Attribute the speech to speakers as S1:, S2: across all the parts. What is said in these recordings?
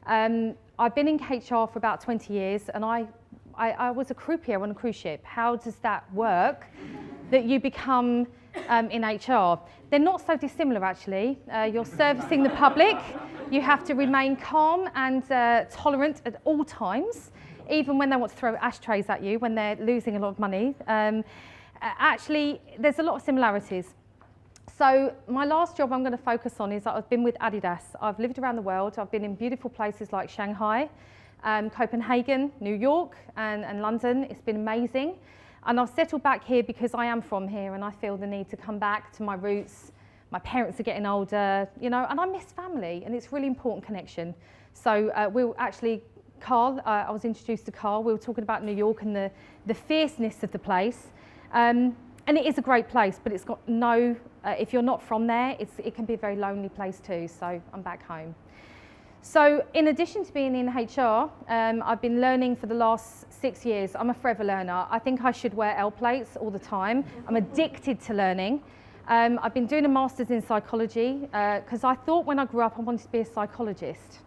S1: I've been in HR for about 20 years, and I was a croupier on a cruise ship. How does that work that you become in HR? They're not so dissimilar, actually. You're servicing the public. You have to remain calm and tolerant at all times, even when they want to throw ashtrays at you, when they're losing a lot of money. Actually, there's a lot of similarities. So my last job I'm going to focus on is that I've been with Adidas. I've lived around the world. I've been in beautiful places like Shanghai, Copenhagen, New York, and London. It's been amazing. And I've settled back here because I am from here and I feel the need to come back to my roots. My parents are getting older, you know, and I miss family, and it's really important connection. So Carl, I was introduced to Carl. We were talking about New York and the fierceness of the place. And it is a great place, but it's got no, if you're not from there, it can be a very lonely place too, so I'm back home. So in addition to being in HR, I've been learning for the last 6 years. I'm a forever learner. I think I should wear L plates all the time. I'm addicted to learning. I've been doing a master's in psychology because I thought when I grew up I wanted to be a psychologist.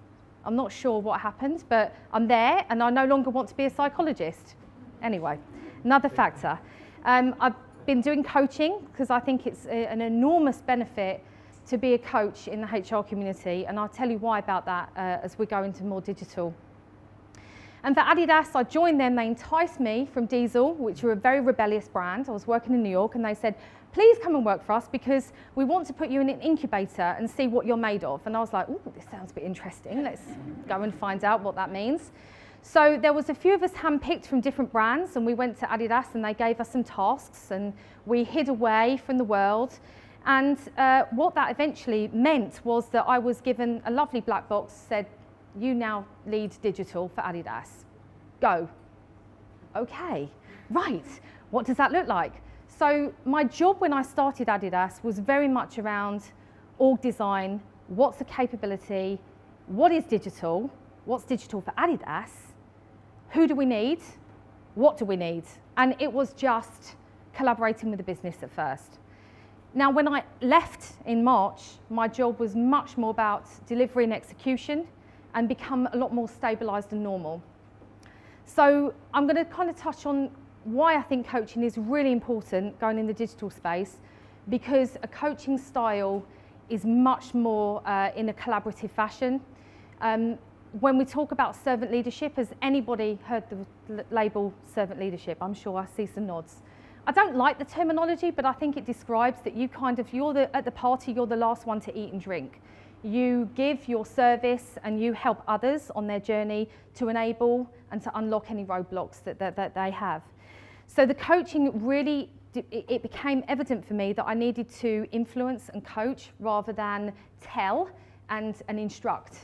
S1: I'm not sure what happened, but I'm there and I no longer want to be a psychologist. Anyway, another factor. I've been doing coaching because I think it's an enormous benefit to be a coach in the HR community, and I'll tell you why about that as we go into more digital. And for Adidas, I joined them. They enticed me from Diesel, which were a very rebellious brand. I was working in New York, and they said, please come and work for us because we want to put you in an incubator and see what you're made of. And I was like, oh, this sounds a bit interesting. Let's go and find out what that means. So there was a few of us handpicked from different brands, and we went to Adidas and they gave us some tasks and we hid away from the world. And what that eventually meant was that I was given a lovely black box, said, you now lead digital for Adidas. Go. Okay, right, what does that look like? So my job when I started Adidas was very much around org design, what's the capability, what is digital, what's digital for Adidas, who do we need, what do we need? And it was just collaborating with the business at first. Now, when I left in March, my job was much more about delivery and execution and become a lot more stabilised and normal. So I'm going to kind of touch on why I think coaching is really important going in the digital space, because a coaching style is much more in a collaborative fashion. When we talk about servant leadership, has anybody heard the label servant leadership? I'm sure I see some nods. I don't like the terminology, but I think it describes that at the party, you're the last one to eat and drink. You give your service and you help others on their journey to enable and to unlock any roadblocks that they have. So the coaching really, it became evident for me that I needed to influence and coach rather than tell and instruct.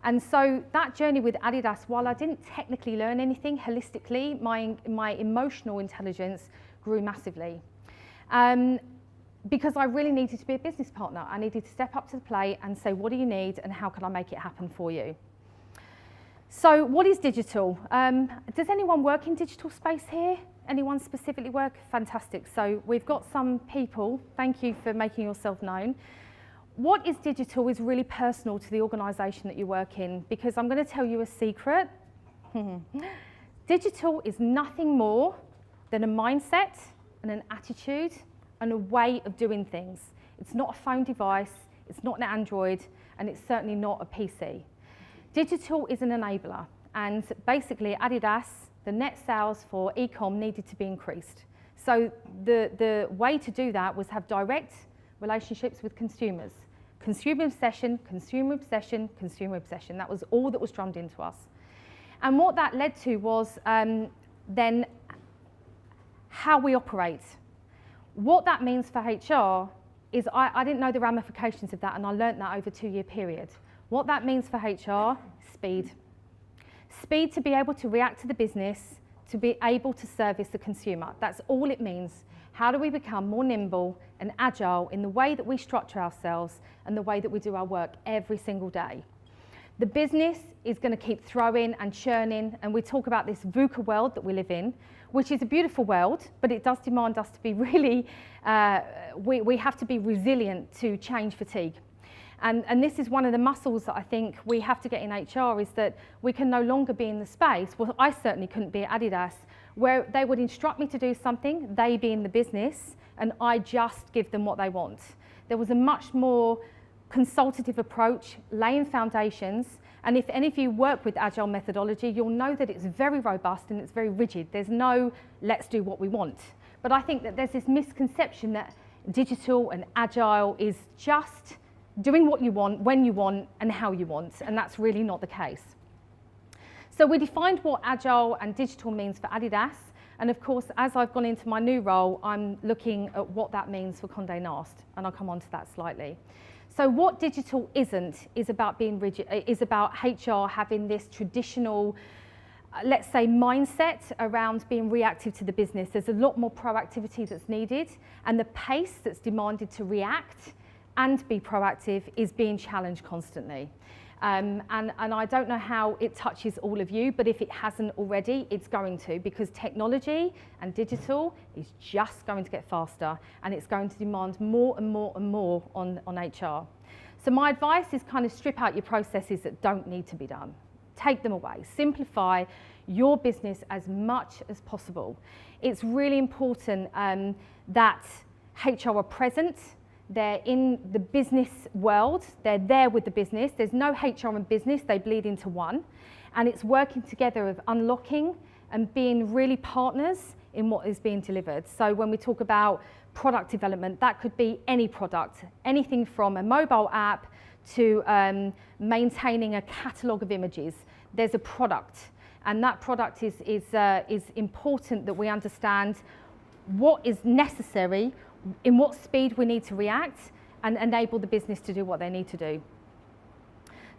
S1: And so that journey with Adidas, while I didn't technically learn anything holistically, my emotional intelligence grew massively. Because I really needed to be a business partner. I needed to step up to the plate and say, what do you need and how can I make it happen for you? So what is digital? Does anyone work in digital space here? Anyone specifically work? Fantastic. So we've got some people. Thank you for making yourself known. What is digital is really personal to the organisation that you work in, because I'm going to tell you a secret. Digital is nothing more than a mindset and an attitude and a way of doing things. It's not a phone device, it's not an Android, and it's certainly not a PC. Digital is an enabler, and basically Adidas, the net sales for e-com needed to be increased. So the way to do that was have direct relationships with consumers. Consumer obsession, consumer obsession, consumer obsession. That was all that was drummed into us. And what that led to was then how we operate. What that means for HR is I didn't know the ramifications of that, and I learned that over a 2-year period. What that means for HR, speed. Speed to be able to react to the business, to be able to service the consumer. That's all it means. How do we become more nimble and agile in the way that we structure ourselves and the way that we do our work every single day? The business is going to keep throwing and churning, and we talk about this VUCA world that we live in, which is a beautiful world, but it does demand us to be really, we have to be resilient to change fatigue. And this is one of the muscles that I think we have to get in HR, is that we can no longer be in the space, well, I certainly couldn't be at Adidas, where they would instruct me to do something, they be in the business, and I just give them what they want. There was a much more consultative approach, laying foundations, and if any of you work with Agile methodology, you'll know that it's very robust and it's very rigid. There's no let's do what we want. But I think that there's this misconception that digital and Agile is just doing what you want, when you want, and how you want, and that's really not the case. So we defined what Agile and digital means for Adidas, and of course, as I've gone into my new role, I'm looking at what that means for Conde Nast, and I'll come on to that slightly. So what digital isn't is about being rigid, is about HR having this traditional, let's say, mindset around being reactive to the business. There's a lot more proactivity that's needed, and the pace that's demanded to react and be proactive is being challenged constantly. And I don't know how it touches all of you, but if it hasn't already, it's going to, because technology and digital is just going to get faster, and it's going to demand more and more and more on HR. So my advice is kind of strip out your processes that don't need to be done. Take them away. Simplify your business as much as possible. It's really important that HR are present. They're in the business world, they're there with the business. There's no HR and business, they bleed into one. And it's working together of unlocking and being really partners in what is being delivered. So when we talk about product development, that could be any product, anything from a mobile app to maintaining a catalogue of images. There's a product, and that product is important that we understand what is necessary, in what speed we need to react, and enable the business to do what they need to do.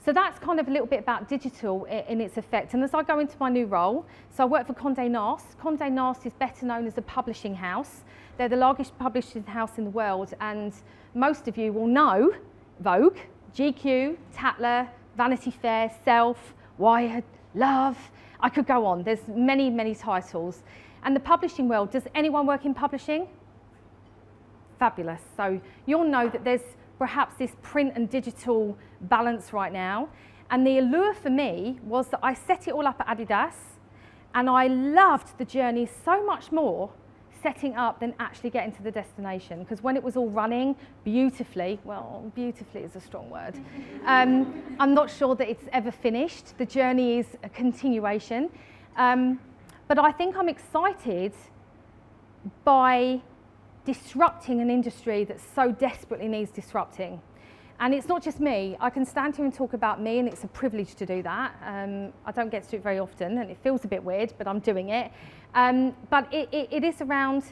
S1: So that's kind of a little bit about digital in its effect. And as I go into my new role, so I work for Conde Nast. Conde Nast is better known as a publishing house. They're the largest publishing house in the world, and most of you will know Vogue, GQ, Tatler, Vanity Fair, Self, Wired, Love. I could go on. There's many, many titles. And the publishing world, does anyone work in publishing? Fabulous. So you'll know that there's perhaps this print and digital balance right now. And the allure for me was that I set it all up at Adidas, and I loved the journey so much more setting up than actually getting to the destination. Because when it was all running beautifully, well, beautifully is a strong word, I'm not sure that it's ever finished. The journey is a continuation. But I think I'm excited by disrupting an industry that so desperately needs disrupting. And it's not just me. I can stand here and talk about me, and it's a privilege to do that. I don't get to do it very often, and it feels a bit weird, but I'm doing it. But it is around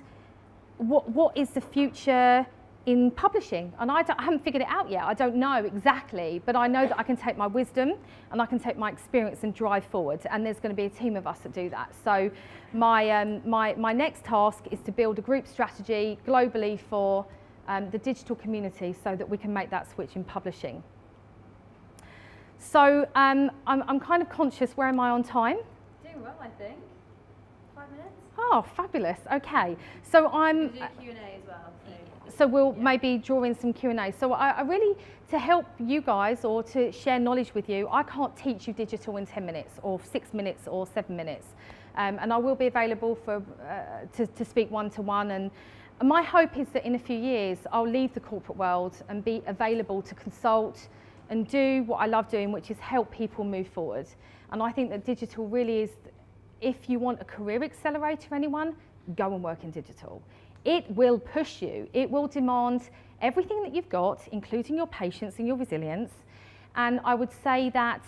S1: what is the future in publishing. And I haven't figured it out yet. I don't know exactly, but I know that I can take my wisdom and I can take my experience and drive forward. And there's going to be a team of us that do that. So my next task is to build a group strategy globally for the digital community so that we can make that switch in publishing. So I'm kind of conscious, where am I on time?
S2: Doing well, I think. 5 minutes?
S1: Oh, fabulous. Okay. So
S2: We'll do Q&A as well.
S1: So we'll maybe draw in some Q&A. So I really, to help you guys or to share knowledge with you, I can't teach you digital in 10 minutes or 6 minutes or 7 minutes. And I will be available for to speak one-to-one. And my hope is that in a few years, I'll leave the corporate world and be available to consult and do what I love doing, which is help people move forward. And I think that digital really is, if you want a career accelerator, anyone, go and work in digital. It will push you. It will demand everything that you've got, including your patience and your resilience. And I would say that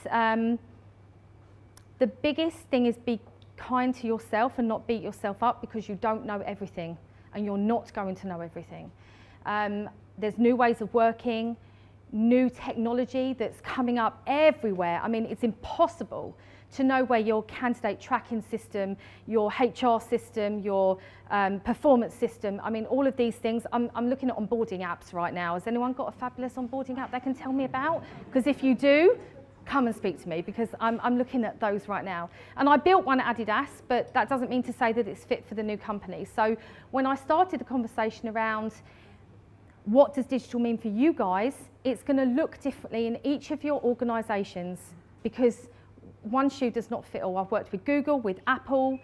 S1: the biggest thing is be kind to yourself and not beat yourself up, because you don't know everything and you're not going to know everything. There's new ways of working, new technology that's coming up everywhere. I mean, it's impossible to know where your candidate tracking system, your HR system, your performance system, I mean, all of these things. I'm looking at onboarding apps right now. Has anyone got a fabulous onboarding app they can tell me about? Because if you do, come and speak to me, because I'm looking at those right now. And I built one at Adidas, but that doesn't mean to say that it's fit for the new company. So when I started the conversation around What does digital mean for you guys? It's going to look differently in each of your organisations because one shoe does not fit all. I've worked with Google, with Apple,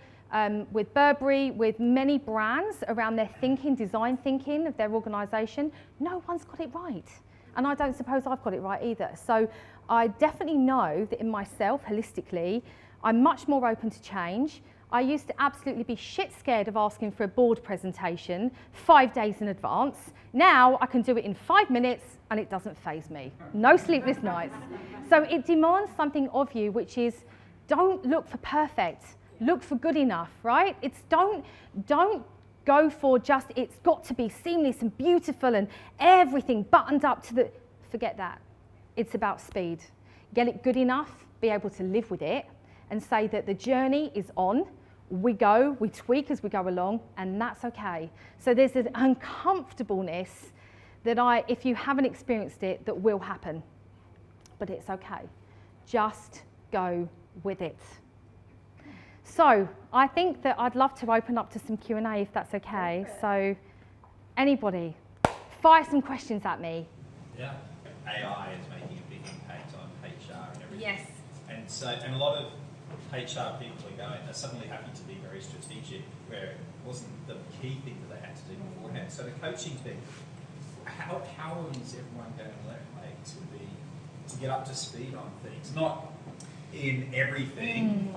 S1: with Burberry, with many brands around their thinking, design thinking of their organisation. No one's got it right. And I don't suppose I've got it right either. So I definitely know that in myself, holistically, I'm much more open to change. I used to absolutely be shit scared of asking for a board presentation 5 days in advance. Now I can do it in 5 minutes and it doesn't faze me. No sleepless nights. So it demands something of you, which is don't look for perfect, look for good enough, right? It's don't go for just it's got to be seamless and beautiful and everything buttoned up to the, forget that. It's about speed. Get it good enough, be able to live with it and say that the journey is on. We go, we tweak as we go along, and that's okay. So there's an uncomfortableness that if you haven't experienced it, that will happen. But it's okay. Just go with it. So I think that I'd love to open up to some Q&A if that's okay. So anybody, fire some questions at me.
S3: Yeah. AI is making a big impact on HR and everything.
S2: Yes.
S3: And a lot of HR people are suddenly having to be very strategic, where it wasn't the key thing that they had to do beforehand. So the coaching thing, how is everyone going to learn to get up to speed on things? Not in everything,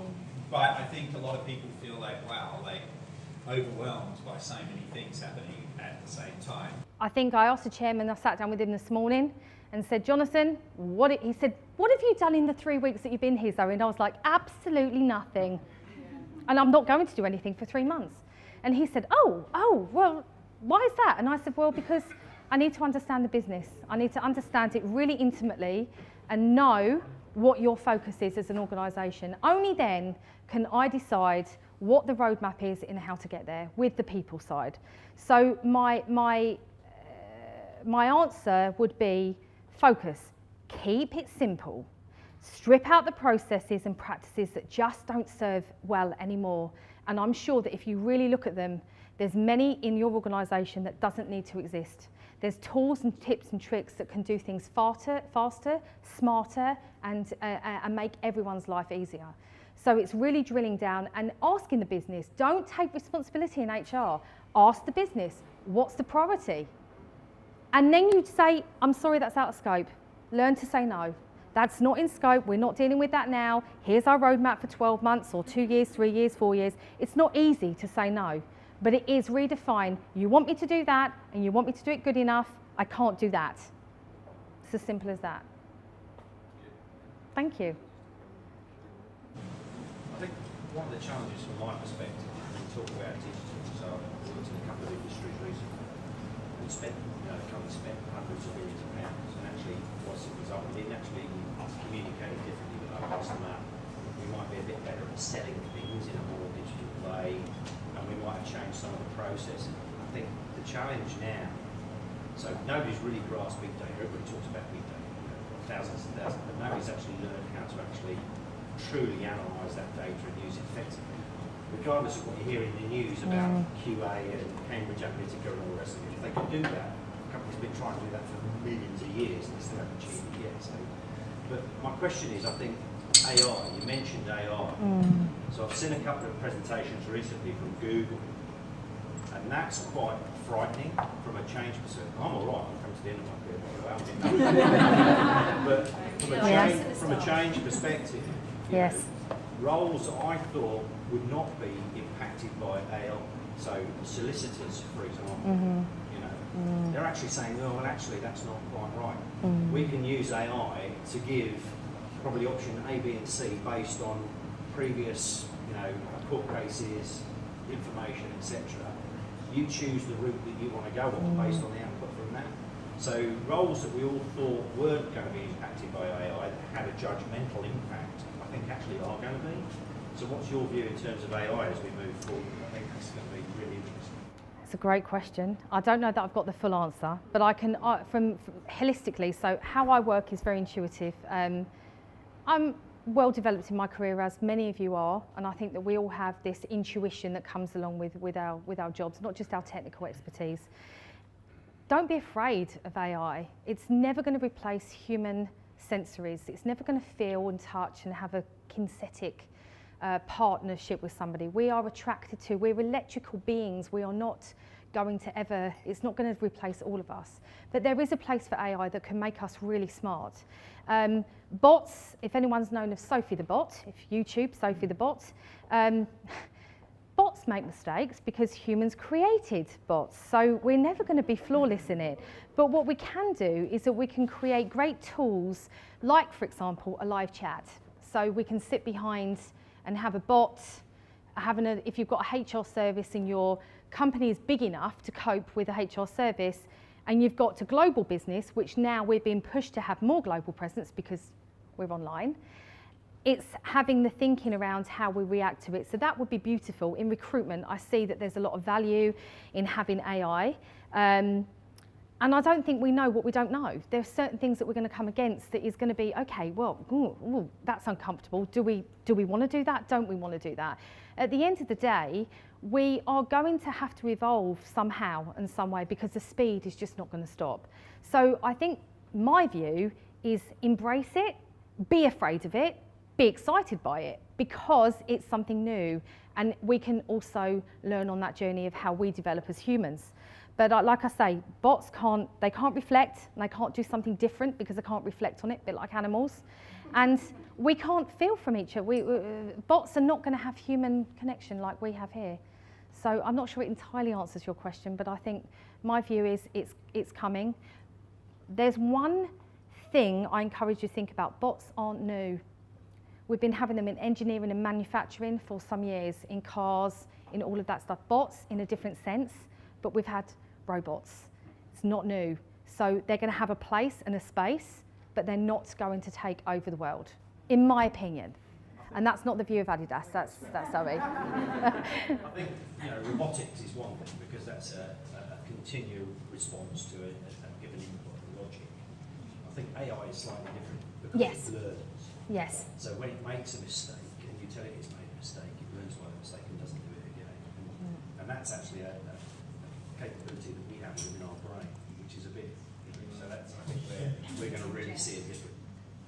S3: but I think a lot of people feel like, wow, like overwhelmed by so many things happening at the same time.
S1: I think I asked the chairman, I sat down with him this morning and said, Jonathan, he said, what have you done in the 3 weeks that you've been here, Zoe? And I was like, absolutely nothing. And I'm not going to do anything for 3 months. And he said, oh, well, why is that? And I said, well, because I need to understand the business. I need to understand it really intimately and know what your focus is as an organisation. Only then can I decide what the roadmap is and how to get there with the people side. So my answer would be focus. Keep it simple. Strip out the processes and practices that just don't serve well anymore. And I'm sure that if you really look at them, there's many in your organisation that doesn't need to exist. There's tools and tips and tricks that can do things faster, smarter, and make everyone's life easier. So it's really drilling down and asking the business. Don't take responsibility in HR. Ask the business, what's the priority? And then you'd say, I'm sorry, that's out of scope. Learn to say no. That's not in scope. We're not dealing with that now. Here's our roadmap for 12 months or 2 years, 3 years, 4 years. It's not easy to say no, but it is redefine. You want me to do that and you want me to do it good enough. I can't do that. It's as simple as that. Thank you.
S4: I think one of the challenges from my perspective, when we talk about digital, so I've worked in a couple of industries recently and the company spent hundreds of millions of pounds, and actually what's the result? We didn't actually communicate differently with our customer. We might be a bit better at selling things in a more digital way, and we might have changed some of the process. I think the challenge now, so nobody's really grasped big data. Everybody talks about big data, thousands and thousands, but nobody's actually learned how to actually truly analyse that data and use it effectively. Regardless of what you hear in the news about QA and Cambridge Analytica and all the rest of it, if they could do that, companies have been trying to do that for millions of years and they still haven't achieved it yet. So, but my question is, I think AI, you mentioned AI. So I've seen a couple of presentations recently from Google, and that's quite frightening from a change perspective. I'm all right, I'm coming to the end of my career, but from a change perspective,
S1: Yes.
S4: Roles I thought would not be impacted by AI. So solicitors, for example, they're actually saying, oh, well, actually, that's not quite right. We can use AI to give probably option A, B, and C based on previous, court cases, information, etc. You choose the route that you want to go on based on the output from that. So roles that we all thought weren't going to be impacted by AI that had a judgmental impact, I think actually are going to be. So what's your view in terms of AI as we move forward? I think that's going to be really interesting.
S1: It's a great question. I don't know that I've got the full answer, but I can, from holistically, so how I work is very intuitive. I'm well developed in my career, as many of you are, and I think that we all have this intuition that comes along with our jobs, not just our technical expertise. don't be afraid of AI. It's never going to replace human sensories. It's never going to feel and touch and have a kinesthetic partnership with somebody. We are attracted to, we're electrical beings. We are not going to ever, it's not going to replace all of us. But there is a place for AI that can make us really smart. Bots, if anyone's known of Sophie the Bot, if YouTube, Sophie the Bot, bots make mistakes because humans created bots, so we're never going to be flawless in it. But what we can do is that we can create great tools, like, for example, a live chat. So we can sit behind and have a bot, if you've got a HR service and your company is big enough to cope with a HR service, and you've got a global business, which now we're being pushed to have more global presence because we're online, it's having the thinking around how we react to it. So that would be beautiful. In recruitment, I see that there's a lot of value in having AI. And I don't think we know what we don't know. There are certain things that we're going to come against that is going to be, okay, well, that's uncomfortable. Do we want to do that? Don't we want to do that? At the end of the day, we are going to have to evolve somehow and some way because the speed is just not going to stop. So I think my view is embrace it, be afraid of it, be excited by it because it's something new, and we can also learn on that journey of how we develop as humans. But like I say, bots can't reflect, and they can't do something different because they can't reflect on it, a bit like animals. And we can't feel from each other. Bots are not going to have human connection like we have here. So I'm not sure it entirely answers your question, but I think my view is it's coming. There's one thing I encourage you to think about. Bots aren't new. We've been having them in engineering and manufacturing for some years, in cars, in all of that stuff. Bots in a different sense, but we've had robots. It's not new. So they're going to have a place and a space, but they're not going to take over the world, in my opinion. And that's not the view of Adidas, that's Zoe.
S4: I think robotics is one thing because that's a continual response to a given input logic. I think AI is slightly different because it learns.
S1: Yes.
S4: So when it makes a mistake and you tell it it's made a mistake, it learns by the mistake and doesn't do it again. And that's actually a capability that we have within our brain, which is a bit, so that's, I think we're going to really see it different.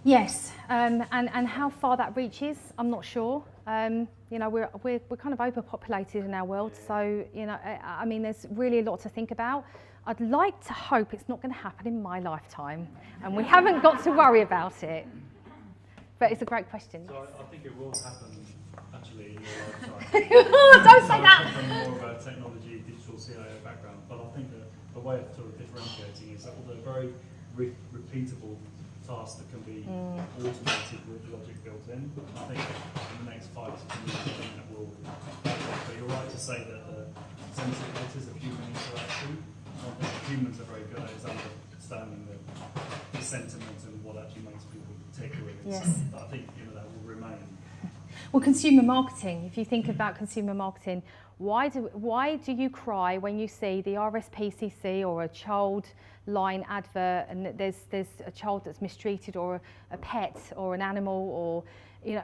S1: Yes, and how far that reaches, I'm not sure. We're kind of overpopulated in our world, so I mean, there's really a lot to think about. I'd like to hope it's not going to happen in my lifetime, and we haven't got to worry about it. But it's a great question.
S5: So I think it will happen actually in your lifetime.
S1: Don't say that.
S5: I'm more of a technology, digital CIO background, but I think the way of sort of differentiating is that although very repeatable tasks that can be automated with logic built in, I think in the next 5 to 10 years that will. But you're right to say that the sensitivities of human interaction, I think humans are very good at is understanding the sentiment and what actually makes people tick.
S1: Yes.
S5: But I think that will remain.
S1: Well, consumer marketing, if you think about consumer marketing, why do you cry when you see the RSPCC or a child line advert and there's a child that's mistreated, or a pet or an animal, or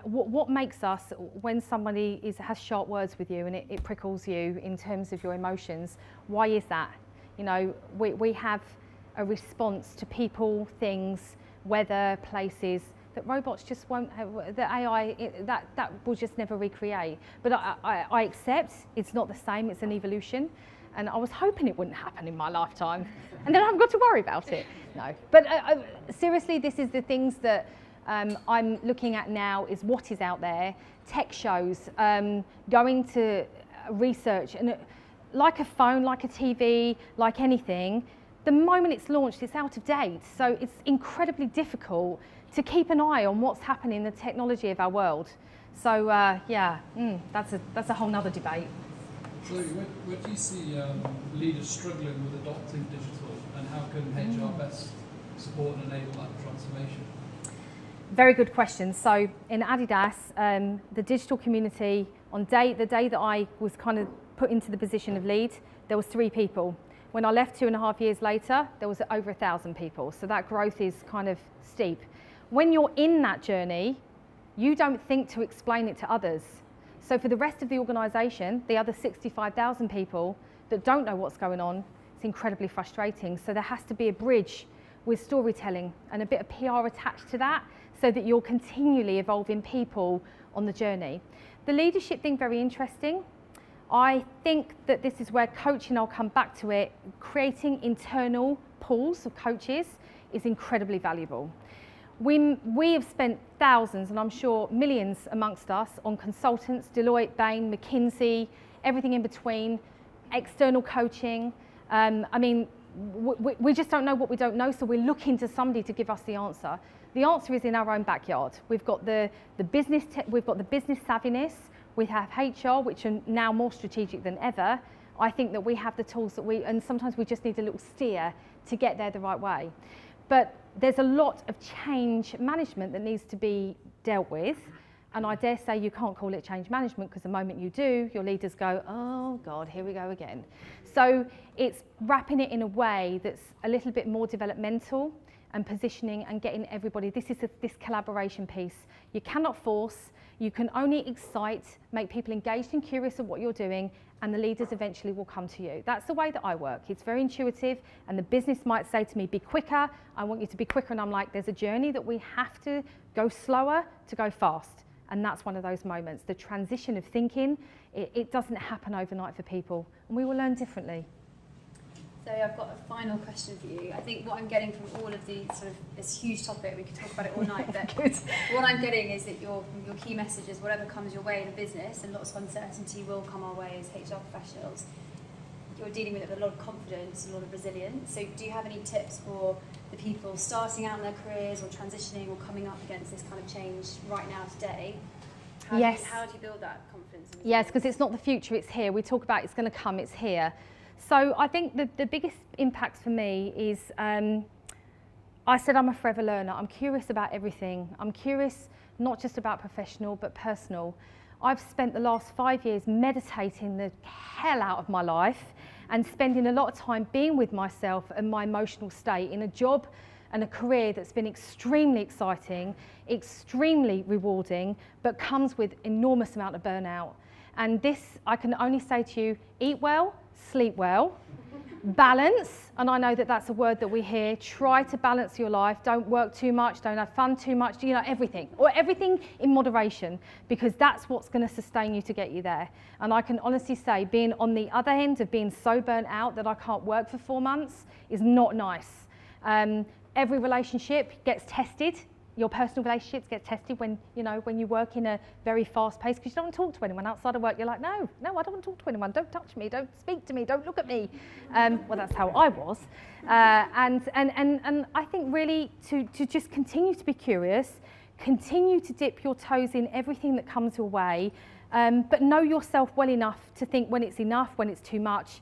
S1: what makes us, when somebody has sharp words with you and it prickles you in terms of your emotions, why is that? We have a response to people, things, weather, places, that robots just won't have, the AI, that will just never recreate. But I accept it's not the same, it's an evolution. And I was hoping it wouldn't happen in my lifetime. And then I haven't got to worry about it. No. But seriously, this is the things that I'm looking at now, is what is out there. Tech shows, going to research, and like a phone, like a TV, like anything, the moment it's launched, it's out of date. So it's incredibly difficult to keep an eye on what's happening in the technology of our world. So that's a whole nother debate.
S6: So where do you see leaders struggling with adopting digital, and how can HR best support and enable that transformation?
S1: Very good question. So in Adidas, the digital community, the day that I was kind of put into the position of lead, there was 3 people. When I left 2.5 years later, there was over 1,000 people. So that growth is kind of steep. When you're in that journey, you don't think to explain it to others. So for the rest of the organisation, the other 65,000 people that don't know what's going on, it's incredibly frustrating. So there has to be a bridge with storytelling and a bit of PR attached to that, so that you're continually evolving people on the journey. The leadership thing, very interesting. I think that this is where coaching, I'll come back to it, creating internal pools of coaches is incredibly valuable. We have spent thousands, and I'm sure millions amongst us, on consultants, Deloitte, Bain, McKinsey, everything in between, external coaching. I mean, we just don't know what we don't know, so we're looking to somebody to give us the answer. The answer is in our own backyard. We've got the business savviness. We have HR, which are now more strategic than ever. I think that we have the tools and sometimes we just need a little steer to get there the right way. But there's a lot of change management that needs to be dealt with. And I dare say you can't call it change management, because the moment you do, your leaders go, oh God, here we go again. So it's wrapping it in a way that's a little bit more developmental and positioning and getting everybody, this collaboration piece. You cannot force, you can only excite, make people engaged and curious of what you're doing, and the leaders eventually will come to you. That's the way that I work. It's very intuitive, and the business might say to me, be quicker, I want you to be quicker, and I'm like, there's a journey that we have to go slower to go fast. And that's one of those moments. The transition of thinking, it doesn't happen overnight for people, and we will learn differently.
S2: So I've got a final question for you. I think what I'm getting from all of the sort of this huge topic, we could talk about it all night, but what I'm getting is that your key message is whatever comes your way in a business, and lots of uncertainty will come our way as HR professionals, you're dealing with it with a lot of confidence, a lot of resilience. So do you have any tips for the people starting out in their careers or transitioning or coming up against this kind of change right now today?
S1: Yes.
S2: How do you build that confidence? And
S1: yes, because it's not the future, it's here. We talk about it's going to come, it's here. So I think the biggest impact for me is, I said I'm a forever learner. I'm curious about everything. I'm curious not just about professional, but personal. I've spent the last 5 years meditating the hell out of my life and spending a lot of time being with myself and my emotional state in a job and a career that's been extremely exciting, extremely rewarding, but comes with enormous amount of burnout. And this, I can only say to you, eat well, sleep well, balance, and I know that that's a word that we hear, try to balance your life, don't work too much, don't have fun too much, you know, everything, or everything in moderation, because that's what's going to sustain you to get you there. And I can honestly say, being on the other end of being so burnt out that I can't work for 4 months is not nice. Every relationship gets tested. Your personal relationships get tested when you work in a very fast pace, because you don't want to talk to anyone outside of work. You're like, no, I don't want to talk to anyone. Don't touch me. Don't speak to me. Don't look at me. Well, that's how I was. And I think really to just continue to be curious, continue to dip your toes in everything that comes your way, but know yourself well enough to think when it's enough, when it's too much.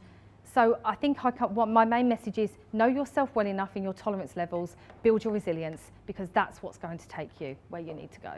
S1: So I think my main message is know yourself well enough in your tolerance levels, build your resilience, because that's what's going to take you where you need to go.